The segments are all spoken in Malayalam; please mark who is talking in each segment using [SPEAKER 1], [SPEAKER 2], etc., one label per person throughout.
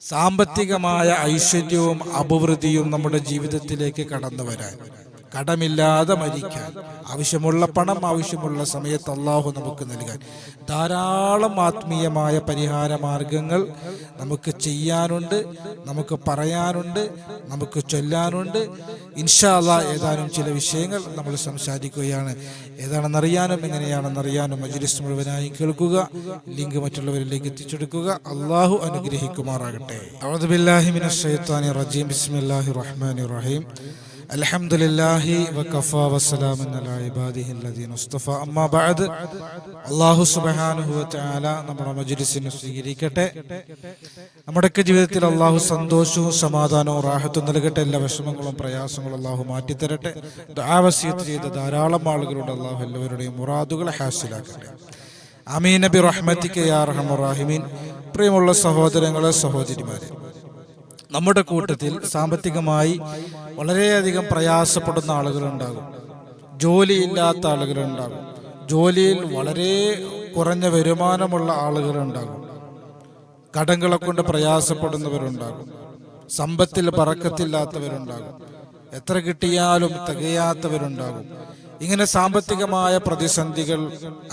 [SPEAKER 1] സാമ്പത്തികമായ ഐശ്വര്യവും അഭിവൃദ്ധിയും നമ്മുടെ ജീവിതത്തിലേക്ക് കടന്നു വരാൻ, കടമില്ലാതെ മരിക്കാൻ, ആവശ്യമുള്ള പണം ആവശ്യമുള്ള സമയത്ത് അള്ളാഹു നമുക്ക് നൽകാൻ ധാരാളം ആത്മീയമായ പരിഹാര മാർഗങ്ങൾ നമുക്ക് ചെയ്യാനുണ്ട്, നമുക്ക് പറയാനുണ്ട്, നമുക്ക് ചൊല്ലാനുണ്ട്. ഇൻഷാ അല്ലാഹ് ഏതാനും ചില വിഷയങ്ങൾ നമ്മൾ സംസാരിക്കുകയാണ്. ഏതാണെന്നറിയാനും എങ്ങനെയാണെന്നറിയാനും മജ്‌ലിസ് മുഴുവനായി കേൾക്കുക, ലിങ്ക് മറ്റുള്ളവരിലേക്ക് എത്തിച്ചെടുക്കുക. അള്ളാഹു അനുഗ്രഹിക്കുമാറാകട്ടെ. അഊദു ബില്ലാഹി മിനശ് ശൈത്വാനിർ റജീം. ബിസ്മില്ലാഹിർ റഹ്മാനിർ റഹീം. അൽഹംദുലില്ലാഹി വകഫാ വസ്സലാമുൻ അലാ ഇബാദിഹിൽ ലദീന ഇസ്തഫ. അമ്മാ ബഅദ്. അല്ലാഹു സുബ്ഹാനഹു വ തആല നമ്മുടെ മജ്‌ലിസിനെ സ്വീകരിക്കട്ടെ. നമ്മുടെയൊക്കെ ജീവിതത്തിൽ അല്ലാഹു സന്തോഷവും സമാധാനവും റാഹത്തും നൽകട്ടെ. എല്ലാ വിഷമങ്ങളും പ്രയാസങ്ങളും അല്ലാഹു മാറ്റിത്തരട്ടെ. ദുആ വസിയത്ത് ചെയ്ത ധാരാളം ആളുകളുടെ അല്ലാഹു എല്ലാവരുടെയും മുറാദുകൾ ഹാസിലാക്കട്ടെ. ആമീൻ ബി റഹ്മതിക യാ അർഹമർ റഹീമീൻ. പ്രിയമുള്ള സഹോദരങ്ങളെ, സഹോദരിമാരെ, നമ്മുടെ കൂട്ടത്തിൽ സാമ്പത്തികമായി വളരെയധികം പ്രയാസപ്പെടുന്ന ആളുകളുണ്ടാകും, ജോലിയില്ലാത്ത ആളുകളുണ്ടാകും, ജോലിയിൽ വളരെ കുറഞ്ഞ വരുമാനമുള്ള ആളുകളുണ്ടാകും, കടങ്ങളെ കൊണ്ട് പ്രയാസപ്പെടുന്നവരുണ്ടാകും, സമ്പത്തിൽ ബറക്കത്തില്ലാത്തവരുണ്ടാകും, എത്ര കിട്ടിയാലും തികയാത്തവരുണ്ടാകും. ഇങ്ങനെ സാമ്പത്തികമായ പ്രതിസന്ധികൾ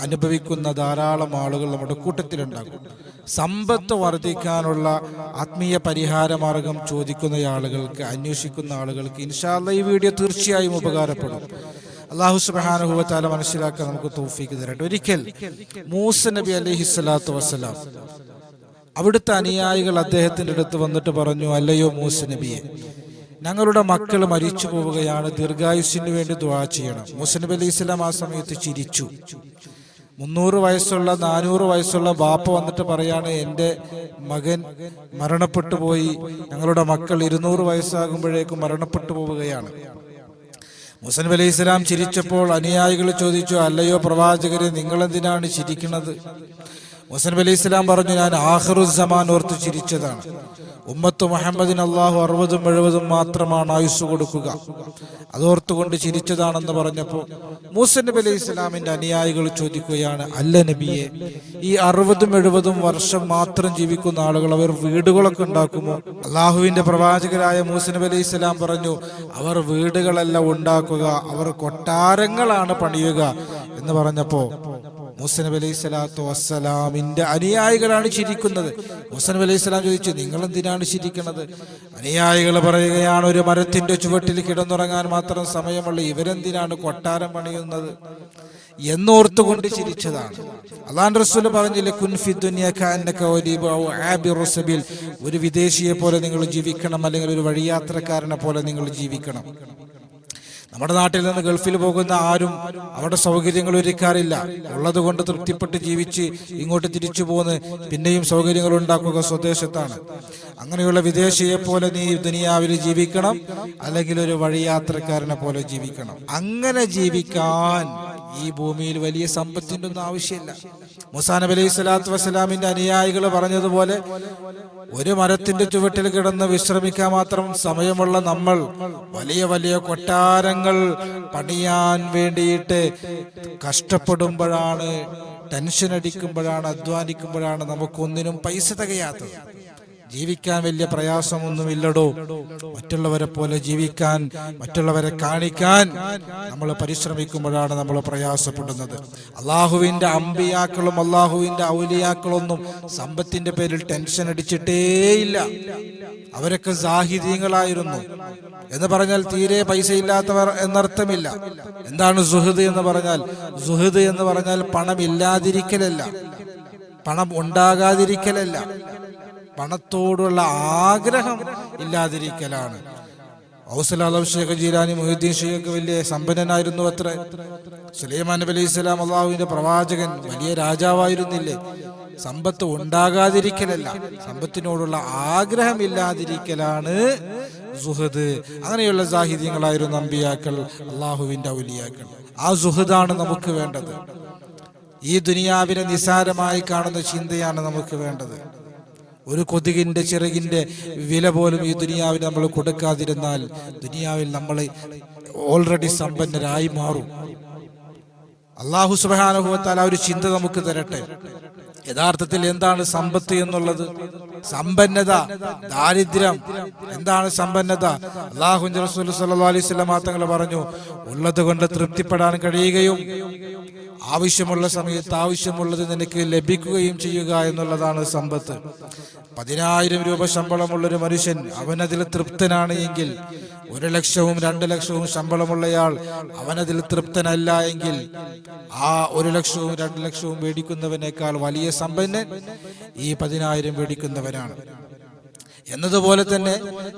[SPEAKER 1] അനുഭവിക്കുന്ന ധാരാളം ആളുകൾ നമ്മുടെ കൂട്ടത്തിലുണ്ടാകും. സമ്പത്ത് വർദ്ധിക്കാനുള്ള ആത്മീയ പരിഹാര മാർഗം ചോദിക്കുന്ന ആളുകൾക്ക്, അന്വേഷിക്കുന്ന ആളുകൾക്ക് ഇൻഷാ അല്ലാഹ് ഈ വീഡിയോ തീർച്ചയായും ഉപകാരപ്പെടും. അല്ലാഹു സുബ്ഹാനഹു വ തആല മനസ്സിലാക്കാൻ നമുക്ക് തൗഫീഖ് തരട്ടെ. ഒരിക്കൽ മൂസ നബി അലൈഹിസ്സലാത്തു വസ്സലാം അവിടുത്തെ അനുയായികൾ അദ്ദേഹത്തിൻ്റെ അടുത്ത് വന്നിട്ട് പറഞ്ഞു, അല്ലയോ മൂസ നബിയെ, ഞങ്ങളുടെ മക്കൾ മരിച്ചു പോവുകയാണ്, ദീർഘായുസ്സിന് വേണ്ടി ദുആ ചെയ്യണം. മൂസ നബി അലൈഹി സ്വലാം ആ സമയത്ത് ചിരിച്ചു. 300 വയസ്സുള്ള 400 വയസ്സുള്ള ബാപ്പ വന്നിട്ട് പറയാണ്, എൻ്റെ മകൻ മരണപ്പെട്ടു പോയി, ഞങ്ങളുടെ മക്കൾ 200 വയസ്സാകുമ്പോഴേക്കും മരണപ്പെട്ടു പോവുകയാണ്. മൂസ നബി അലൈഹി സ്വലാം ചിരിച്ചപ്പോൾ അനുയായികൾ ചോദിച്ചു, അല്ലയോ പ്രവാചകരെ, നിങ്ങളെന്തിനാണ് ചിരിക്കുന്നത്? മൂസ നബി അലൈഹി സ്വലാം പറഞ്ഞു, ഞാൻ ആഖിറുസ്സമാൻ ഓർത്ത് ചിരിച്ചതാണ്. ഉമ്മത്ത് മുഹമ്മദിന് അല്ലാഹു 60-70 മാത്രമാണ് ആയുസ് കൊടുക്കുക, അതോർത്തുകൊണ്ട് ചിരിച്ചതാണെന്ന് പറഞ്ഞപ്പോൾ മൂസ നബി അലൈഹി സ്വലാമിന്റെ അനുയായികൾ ചോദിക്കുകയാണ്, അല്ല നബിയെ, ഈ 60-70 വർഷം മാത്രം ജീവിക്കുന്ന ആളുകൾ അവർ വീടുകളൊക്കെ ഉണ്ടാക്കുമോ? അള്ളാഹുവിന്റെ പ്രവാചകരായ മൂസ നബി അലൈഹി സ്വലാം പറഞ്ഞു, അവർ വീടുകളല്ല ഉണ്ടാക്കുക, അവർ കൊട്ടാരങ്ങളാണ് പണിയുക എന്ന് പറഞ്ഞപ്പോ മൂസ നബി അലൈഹി സ്വലാത്തു വസ്സലാമിന്റെ അനുയായികളാണ് ചിരിക്കുന്നത്. മൂസ നബി അലൈഹി സ്വലാം ചോദിച്ചു, നിങ്ങൾ എന്തിനാണ് ചിരിക്കുന്നത്? അനുയായികൾ പറയുകയാണ്, ഒരു മരത്തിന്റെ ചുവട്ടിൽ കിടന്നുറങ്ങാൻ മാത്രം സമയമുള്ള ഇവരെന്തിനാണ് കൊട്ടാരം പണിയുന്നത് എന്നോർത്തുകൊണ്ട് ചിരിച്ചതാണ്. അല്ലാഹുവിന്റെ റസൂൽ പറഞ്ഞില്ലേ, കുൻ ഫി ദുനിയ കഅന്നക വലീബു ഔ ആബിറു സബീൽ, ഒരു വിദേശിയെ പോലെ നിങ്ങൾ ജീവിക്കണം, അല്ലെങ്കിൽ ഒരു വഴിയാത്രക്കാരനെ പോലെ നിങ്ങൾ ജീവിക്കണം. നമ്മുടെ നാട്ടിൽ നിന്ന് ഗൾഫിൽ പോകുന്ന ആരും അവിടെ സൗകര്യങ്ങൾ ഒരുക്കാറില്ല. ഉള്ളത് കൊണ്ട് തൃപ്തിപ്പെട്ട് ജീവിച്ച് ഇങ്ങോട്ട് തിരിച്ചു പോന്ന് പിന്നെയും സൗകര്യങ്ങൾ ഉണ്ടാക്കുക സ്വദേശത്താണ്. അങ്ങനെയുള്ള വിദേശിയെ പോലെ നീ ദുനിയാവിൽ ജീവിക്കണം, അല്ലെങ്കിൽ ഒരു വഴിയാത്രക്കാരനെ പോലെ ജീവിക്കണം. അങ്ങനെ ജീവിക്കാൻ ഈ ഭൂമിയിൽ വലിയ സമ്പത്തിന്റെ ഒന്നും ആവശ്യമില്ല. മൂസാ നബി അലൈഹി സ്വലാത്തു വസ്സലാമിന്റെ അനുയായികൾ പറഞ്ഞതുപോലെ ഒരു മരത്തിന്റെ ചുവട്ടിൽ കിടന്ന് വിശ്രമിക്കാൻ മാത്രം സമയമുള്ള നമ്മൾ വലിയ വലിയ കൊട്ടാരങ്ങൾ പണിയാൻ വേണ്ടിയിട്ട് കഷ്ടപ്പെടുമ്പോഴാണ്, ടെൻഷൻ അടിക്കുമ്പോഴാണ്, അധ്വാനിക്കുമ്പോഴാണ് നമുക്കൊന്നിനും പൈസ തികയാത്തത്. ജീവിക്കാൻ വലിയ പ്രയാസമൊന്നുമില്ലടോ. മറ്റുള്ളവരെ പോലെ ജീവിക്കാൻ, മറ്റുള്ളവരെ കാണിക്കാൻ നമ്മൾ പരിശ്രമിക്കുമ്പോഴാണ് നമ്മൾ പ്രയാസപ്പെടുന്നത്. അള്ളാഹുവിന്റെ അമ്പിയാക്കളും അള്ളാഹുവിന്റെ ഔലിയാക്കളൊന്നും സമ്പത്തിന്റെ പേരിൽ ടെൻഷൻ അടിച്ചിട്ടേയില്ല. അവരൊക്കെ സാഹിദീങ്ങളായിരുന്നു. എന്ന് പറഞ്ഞാൽ തീരെ പൈസ ഇല്ലാത്തവർ എന്നർത്ഥമില്ല. എന്താണ് സുഹൃദ് എന്ന് പറഞ്ഞാൽ? സുഹൃദ് എന്ന് പറഞ്ഞാൽ പണം ഇല്ലാതിരിക്കലല്ല, പണം ഉണ്ടാകാതിരിക്കലല്ല, പണത്തോടുള്ള ആഗ്രഹം ഇല്ലാതിരിക്കലാണ്. ഔസുൽ ആലം ഷേഖ് ജീലാനി മുഹീദ്ദീൻ ഷേഖ് വലിയ സമ്പന്നനായിരുന്നു അത്ര. സുലൈമാൻ നബി അലൈഹി സ്വലാം അള്ളാഹുവിന്റെ പ്രവാചകൻ, വലിയ രാജാവായിരുന്നില്ലേ? സമ്പത്ത് ഉണ്ടാകാതിരിക്കലല്ല, സമ്പത്തിനോടുള്ള ആഗ്രഹം ഇല്ലാതിരിക്കലാണ് സുഹദ്. അങ്ങനെയുള്ള സാഹിത്യങ്ങളായിരുന്നു അമ്പിയാക്കൾ, അള്ളാഹുവിന്റെ ഔലിയാക്കൾ. ആ സുഹദാണ് നമുക്ക് വേണ്ടത്. ഈ ദുനിയാവിനെ നിസാരമായി കാണുന്ന ചിന്തയാണ് നമുക്ക് വേണ്ടത്. ഒരു കൊതുകിന്റെ ചിറകിന്റെ വില പോലും ഈ ദുനിയാവിൽ നമ്മൾ കൊടുക്കാതിരുന്നാൽ ദുനിയാവിൽ നമ്മൾ ഓൾറെഡി സമ്പന്നരായി മാറും. അല്ലാഹു സുബ്ഹാനഹു വ തആല ഒരു ചിന്ത നമുക്ക് തരട്ടെ. യഥാർത്ഥത്തിൽ എന്താണ് സമ്പത്ത് എന്നുള്ളത്? സമ്പന്നത, ദാരിദ്ര്യം. എന്താണ് സമ്പന്നത? അല്ലാഹുവിന്റെ റസൂൽ സല്ലല്ലാഹു അലൈഹി വസല്ലം തങ്ങൾ പറഞ്ഞു, ഉള്ളത് കൊണ്ട് തൃപ്തിപ്പെടാൻ കഴിയുകയും ആവശ്യമുള്ള സമയത്ത് ആവശ്യമുള്ളത് നിനക്ക് ലഭിക്കുകയും ചെയ്യുക എന്നുള്ളതാണ് സമ്പത്ത്. 10,000 രൂപ ശമ്പളമുള്ളൊരു മനുഷ്യൻ അവനതിൽ തൃപ്തനാണ് എങ്കിൽ, 1 ലക്ഷവും 2 ലക്ഷവും ശമ്പളമുള്ളയാൾ അവനതിൽ തൃപ്തനല്ല എങ്കിൽ, ആ 1 ലക്ഷവും 2 ലക്ഷവും മേടിക്കുന്നവനേക്കാൾ വലിയ സമ്പന്നൻ ഈ 10,000 മേടിക്കുന്നവനാണ്. എന്നതുപോലെ തന്നെ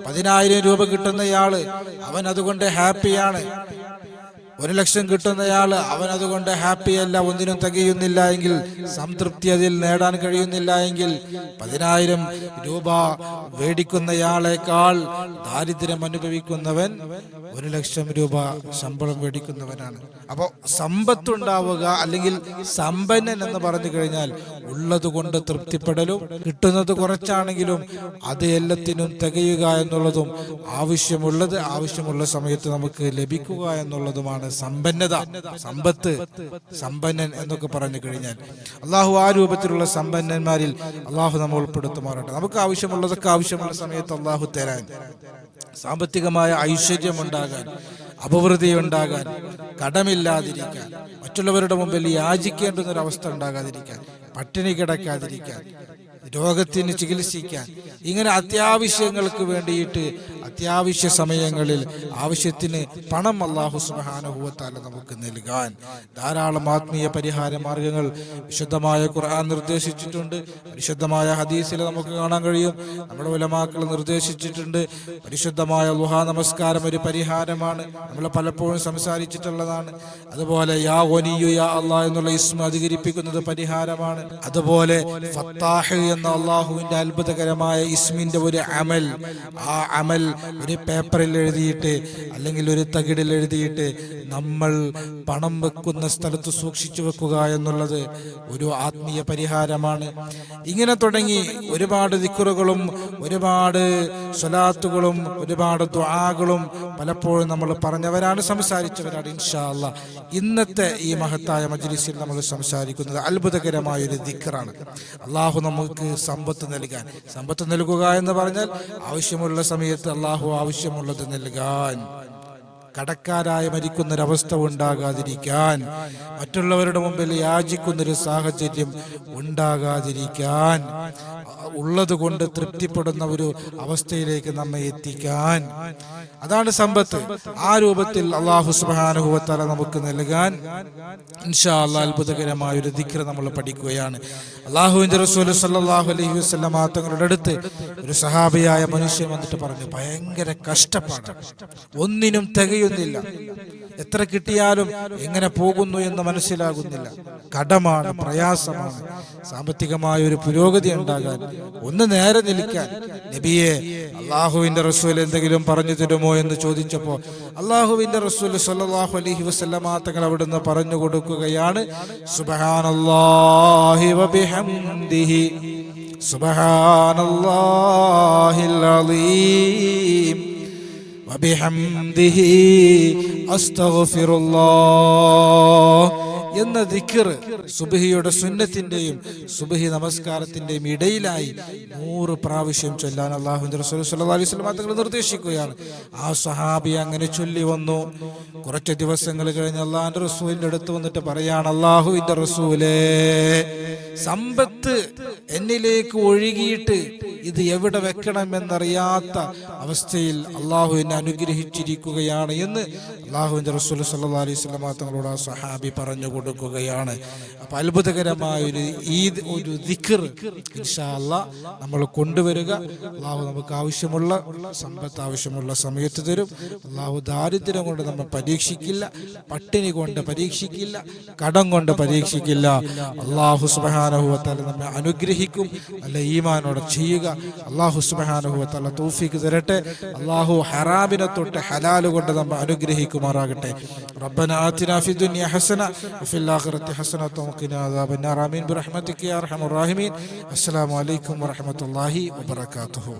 [SPEAKER 1] 10,000 രൂപ കിട്ടുന്നയാള് അവൻ അതുകൊണ്ട് ഹാപ്പിയാണ്. 1 ലക്ഷം കിട്ടുന്നയാള് അവൻ അതുകൊണ്ട് ഹാപ്പിയല്ല, ഒന്നിനും തികയുന്നില്ല എങ്കിൽ, സംതൃപ്തി അതിൽ നേടാൻ കഴിയുന്നില്ല എങ്കിൽ, 10,000 രൂപ മേടിക്കുന്നയാളെക്കാൾ ദാരിദ്ര്യം അനുഭവിക്കുന്നവൻ 1 ലക്ഷം രൂപ ശമ്പളം മേടിക്കുന്നവനാണ്. അപ്പോൾ സമ്പത്തുണ്ടാവുക അല്ലെങ്കിൽ സമ്പന്നൻ എന്ന് പറഞ്ഞു കഴിഞ്ഞാൽ ഉള്ളത് കൊണ്ട് തൃപ്തിപ്പെടലും, കിട്ടുന്നത് കുറച്ചാണെങ്കിലും അത് എല്ലാത്തിനും തികയുക എന്നുള്ളതും, ആവശ്യമുള്ളത് ആവശ്യമുള്ള സമയത്ത് നമുക്ക് ലഭിക്കുക എന്നുള്ളതുമാണ് സമ്പന്നത, സമ്പത്ത്, സമ്പന്നൻ എന്നൊക്കെ പറഞ്ഞു കഴിഞ്ഞാൽ. അള്ളാഹു ആ രൂപത്തിലുള്ള സമ്പന്നന്മാരിൽ അള്ളാഹു നമ്മൾ ഉൾപ്പെടുത്തുമാറട്ടെ. നമുക്ക് ആവശ്യമുള്ളതൊക്കെ ആവശ്യമുള്ള സമയത്ത് അള്ളാഹു തരാൻ, സാമ്പത്തികമായ ഐശ്വര്യം ഉണ്ടാകാൻ, അഭിവൃദ്ധി ഉണ്ടാകാൻ, കടമില്ലാതിരിക്കാൻ, മറ്റുള്ളവരുടെ മുമ്പിൽ യാചിക്കേണ്ടുന്നൊരവസ്ഥ ഉണ്ടാകാതിരിക്കാൻ, പട്ടിണി കിടക്കാതിരിക്കാൻ, രോഗത്തിന് ചികിത്സിക്കാൻ, ഇങ്ങനെ അത്യാവശ്യങ്ങൾക്ക് വേണ്ടിയിട്ട് അത്യാവശ്യ സമയങ്ങളിൽ ആവശ്യത്തിന് പണം അല്ലാഹു സുബ്ഹാനഹു വ തആല നമുക്ക് നൽകാൻ ധാരാളം ആത്മീയ പരിഹാര മാർഗങ്ങൾ വിശുദ്ധമായ ഖുർആൻ നിർദ്ദേശിച്ചിട്ടുണ്ട്. പരിശുദ്ധമായ ഹദീസിൽ നമുക്ക് കാണാൻ കഴിയും. നമ്മുടെ ഉലമാക്കൾ നിർദ്ദേശിച്ചിട്ടുണ്ട്. പരിശുദ്ധമായ ളുഹാ നമസ്കാരം ഒരു പരിഹാരമാണ്. നമ്മൾ പലപ്പോഴും സംസാരിച്ചിട്ടുള്ളതാണ്. അതുപോലെ യാ ഗനിയ്യു യാ അല്ലാഹ് എന്നുള്ള ഇസ്മ അധികരിപ്പിക്കുന്നത് പരിഹാരമാണ്. അതുപോലെ ഫത്താഹ് എന്ന അള്ളാഹുവിന്റെ അത്ഭുതകരമായ ഇസ്മിന്റെ ഒരു അമൽ, ആ അമൽ ഒരു പേപ്പറിൽ എഴുതിയിട്ട് അല്ലെങ്കിൽ ഒരു തകിടിൽ എഴുതിയിട്ട് നമ്മൾ പണം വെക്കുന്ന സ്ഥലത്ത് സൂക്ഷിച്ചു വെക്കുക എന്നുള്ളത് ഒരു ആത്മീയ പരിഹാരമാണ്. ഇങ്ങനെ തുടങ്ങി ഒരുപാട് ദിക്റുകളും ഒരുപാട് സ്വലാത്തുകളും ഒരുപാട് ദുആകളും പലപ്പോഴും നമ്മൾ പറഞ്ഞവരാണ്, സംസാരിച്ചവരാണ്. ഇൻഷാ അല്ലാഹ് ഇന്നത്തെ ഈ മഹത്തായ മജ്ലിസിൽ നമ്മൾ സംസാരിക്കുന്നത് അത്ഭുതകരമായ ഒരു ദിക്റാണ്. അള്ളാഹു നമുക്ക് സമ്പത്ത് നൽകാൻ, സമ്പത്ത് നൽകുക എന്ന് പറഞ്ഞാൽ ആവശ്യമുള്ള സമയത്ത് അള്ളാഹു ആവശ്യമുള്ളത് നൽകാൻ, കടക്കാരായി മരിക്കുന്നൊരവസ്ഥ ഉണ്ടാകാതിരിക്കാൻ, മറ്റുള്ളവരുടെ മുമ്പിൽ യാചിക്കുന്നൊരു സാഹചര്യം ഉണ്ടാകാതിരിക്കാൻ, ഉള്ളത് കൊണ്ട് തൃപ്തിപ്പെടുന്ന ഒരു അവസ്ഥയിലേക്ക് നമ്മെ എത്തിക്കാൻ, അതാണ് സമ്പത്ത്. ആ രൂപത്തിൽ അല്ലാഹു സുബ്ഹാനഹു വ തആല നമുക്ക് നൽകാൻ ഇൻഷാ അല്ലാഹ് അത്ഭുതകരമായ ഒരു ദിക്ർ നമ്മൾ പഠിക്കുകയാണ്. അല്ലാഹുവിന്റെ റസൂൽ സല്ലല്ലാഹു അലൈഹി വസല്ലം തങ്ങളുടെ അടുത്ത് ഒരു സഹാബിയായ മനുഷ്യൻ വന്നിട്ട് പറഞ്ഞു, ഭയങ്കര കഷ്ടപ്പാടാണ്, ഒന്നിനും തികയുന്നില്ല, എത്ര കിട്ടിയാലും എങ്ങനെ പോകുന്നു എന്ന് മനസ്സിലാകുന്നില്ല, കടമാണ്, പ്രയാസമാണ്, സാമ്പത്തികമായ ഒരു പുരോഗതി ഉണ്ടാകാൻ, ഒന്ന് നേരെ നിൽക്കാൻ. നബിയെ, അള്ളാഹുവിന്റെ റസൂൽ എന്തെങ്കിലും പറഞ്ഞു തരുമോ എന്ന് ചോദിച്ചപ്പോൾ അള്ളാഹുവിന്റെ റസൂൽ സല്ലല്ലാഹു അലൈഹി വസല്ലം തങ്ങൾ അവിടുന്ന് പറഞ്ഞു കൊടുക്കുകയാണ്, സുബ്ഹാനല്ലാഹി വബിഹംദിഹി സുബ്ഹാനല്ലാഹിൽ അലീം വബിഹംദിഹി അസ്തഗ്ഫിറുല്ലാഹ് എന്ന ദിക്ർ സുബ്ഹിയുടെ സുന്നത്തിന്റെയും സുബ്ഹി നമസ്കാരത്തിന്റെയും ഇടയിലായി 100 പ്രാവശ്യം ചൊല്ലാൻ അല്ലാഹുവിന്റെ റസൂൽ സ്വല്ലല്ലാഹു അലൈഹി വസല്ലം തങ്ങൾ നിർദ്ദേശിക്കുകയാണ്. ആ സ്വഹാബി അങ്ങനെ ചൊല്ലി വന്നു. കുറച്ച് ദിവസങ്ങൾ കഴിഞ്ഞ് അല്ലാഹുവിന്റെ റസൂലിന്റെ അടുത്ത് വന്നിട്ട് പറയാണ്, അല്ലാഹുവിന്റെ റസൂലേ, സമ്പത്ത് എന്നിലേക്ക് ഒഴുകിയിട്ട് ഇത് എവിടെ വെക്കണമെന്നറിയാത്ത അവസ്ഥയിൽ അള്ളാഹു എന്നെ അനുഗ്രഹിച്ചിരിക്കുകയാണ് എന്ന് അള്ളാഹുവിന്റെ റസൂൽ സല്ലല്ലാഹു അലൈഹി വസല്ലം തങ്ങളോട് ആ സ്വഹാബി പറഞ്ഞു കൊടുക്കുകയാണ്. അപ്പൊ അത്ഭുതകരമായ ഒരു ദിക്ർ ഇൻഷാ അല്ലാഹ് നമ്മൾ കൊണ്ടുവരിക. അള്ളാഹു നമുക്ക് ആവശ്യമുള്ള സമ്പത്ത് ആവശ്യമുള്ള സമയത്ത് തരും. അള്ളാഹു ദാരിദ്ര്യം കൊണ്ട് നമ്മൾ പരീക്ഷിക്കില്ല, പട്ടിണി കൊണ്ട് പരീക്ഷിക്കില്ല, കടം കൊണ്ട് പരീക്ഷിക്കില്ല. അള്ളാഹു സുബ്ഹാനഹു വ തആല നമ്മെ അനുഗ്രഹിക്കും. നല്ല ഈമാനോടെ ചെയ്യുക. അള്ളാഹു സുബ്ഹാനഹു വ തആല തൗഫീഖ് തരട്ടെ. അള്ളാഹു ഹറാമിനെ തൊട്ട് ഹലാൽ കൊണ്ട് നമ്മെ അനുഗ്രഹിക്കുമാറാകട്ടെ. റബ്ബനാ ആതിനാ ഫിദ്ദുനിയ ഹസന വഫിൽ ആഖിറതി ഹസനത വഖിനാ അദാബന്നാർ. ആമീൻ ബിറഹ്മതിക യാ അർഹമർ റഹീമീൻ. അസ്സലാമു അലൈക്കും വറഹ്മത്തുള്ളാഹി വബറകാതുഹു.